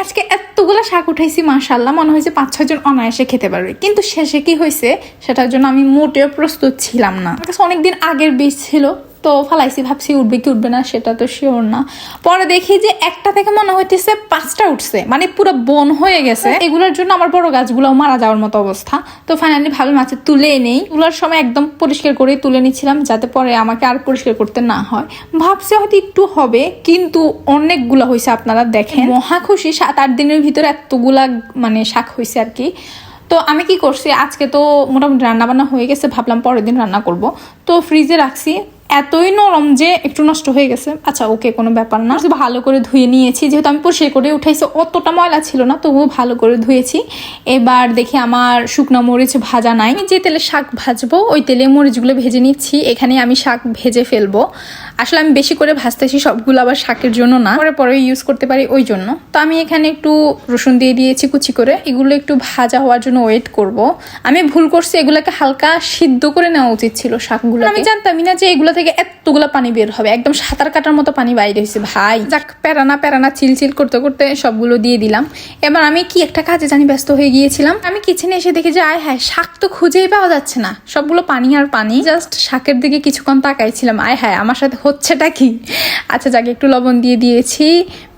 আজকে এতগুলা শাক উঠাইছি মাশাআল্লাহ, মনে হয়েছে 5-6 জন অনায়াসে খেতে পারবে, কিন্তু শেষে কি হয়েছে সেটার জন্য আমি মোটেও প্রস্তুত ছিলাম না। আমার কাছে অনেকদিন আগের বীজ ছিল, তো ফালাইছি, ভাবছি উঠবে কি উঠবে না সেটা তো শিওর না। পরে দেখি যে একটা থেকে মনে হইতেছে 5টা উঠছে, মানে পুরো বন হয়ে গেছে। এগুলোর জন্য আমার বড় গাছগুলো মারা যাওয়ার মতো অবস্থা। তো ফাইনালি ভাবলাম আচ্ছা তুলে নেই। তোলার সময় একদম পরিষ্কার করে তুলে নিচ্ছিলাম, যাতে পরে আমাকে আর পরিষ্কার করতে না হয়। ভাবছি হয়তো একটু হবে, কিন্তু অনেকগুলা হয়েছে। আপনারা দেখেন, মহা খুশি। 7-8 দিনের ভিতরে এতগুলা মানে শাক হয়েছে আর কি। তো আমি কি করছি, আজকে তো মোটামুটি রান্না বান্না হয়ে গেছে, ভাবলাম পরের দিন রান্না করব। তো ফ্রিজে রাখছি, এতই নরম যে একটু নষ্ট হয়ে গেছে। আচ্ছা ওকে, কোনো ব্যাপার না। ভালো করে ধুয়ে নিয়েছি, যেহেতু আমি পরিষ্কার করে উঠাইছি, অতটা ময়লা ছিল না, তবুও ভালো করে ধুয়েছি। এবার দেখি আমার শুকনো মরিচ ভাজা নাই। আমি যে তেলে শাক ভাজবো ওই তেলে মরিচগুলো ভেজে নিচ্ছি। এখানে আমি শাক ভেজে ফেলবো। আসলে আমি বেশি করে ভাজতেছি সবগুলো আবার শাকের জন্য না, পরে পরে ইউজ করতে পারি ওই জন্য। তো আমি এখানে একটু রসুন দিয়ে দিয়েছি কুচি করে। এগুলো একটু ভাজা হওয়ার জন্য ওয়েট করব। আমি ভুল করছি, এগুলোকে হালকা সিদ্ধ করে নেওয়া উচিত ছিল শাকগুলো। আমি জানতামই না যে এগুলো থেকে এতগুলো পানি বের হবে, একদম সাঁতার কাটার মতো পানি বাইরে হয়েছে ভাই। যাক, প্যারানা চিলচিল করতে করতে সবগুলো দিয়ে দিলাম। এবার আমি কি একটা কাজে জানি ব্যস্ত হয়ে গিয়েছিলাম। আমি কিচেনে এসে দেখি যে আয় হ্যাঁ, শাক তো খুঁজেই পাওয়া যাচ্ছে না, সবগুলো পানি আর পানি। জাস্ট শাকের দিকে কিছুক্ষণ তাকাইছিলাম, আয় হ্যাঁ আমার সাথে হচ্ছেটা কি। আচ্ছা যাকে একটু লবণ দিয়ে দিয়েছি,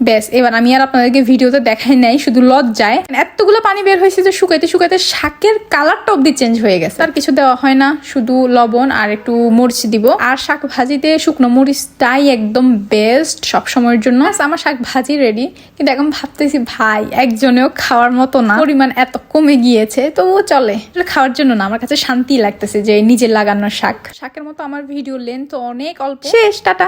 ব্যাস। এবার আমি আর আপনাদেরকে ভিডিওতে দেখাই নাই, শুধু লজ্জায়। এতগুলো পানি বের হয়েছে যে শুকাইতে শুকাইতে শাকের কালারটা অব্দি চেঞ্জ হয়ে গেছে। আর কিছু দেওয়া হয় না, শুধু লবণ আর একটু মরিচ দিব। আর শাক ভাজিতে শুকনো মরিচটাই একদম বেস্ট সব সময়ের জন্য। আমার শাক ভাজি রেডি, কিন্তু এখন ভাবতেছি ভাই একজনেও খাওয়ার মতো না, পরিমাণ এত কমে গিয়েছে। তবুও চলে, খাওয়ার জন্য না, আমার কাছে শান্তি লাগতেছে যে নিজের লাগানো শাকের মতো। আমার ভিডিও লেন্থ অনেক অল্প। শেষ, টাটা।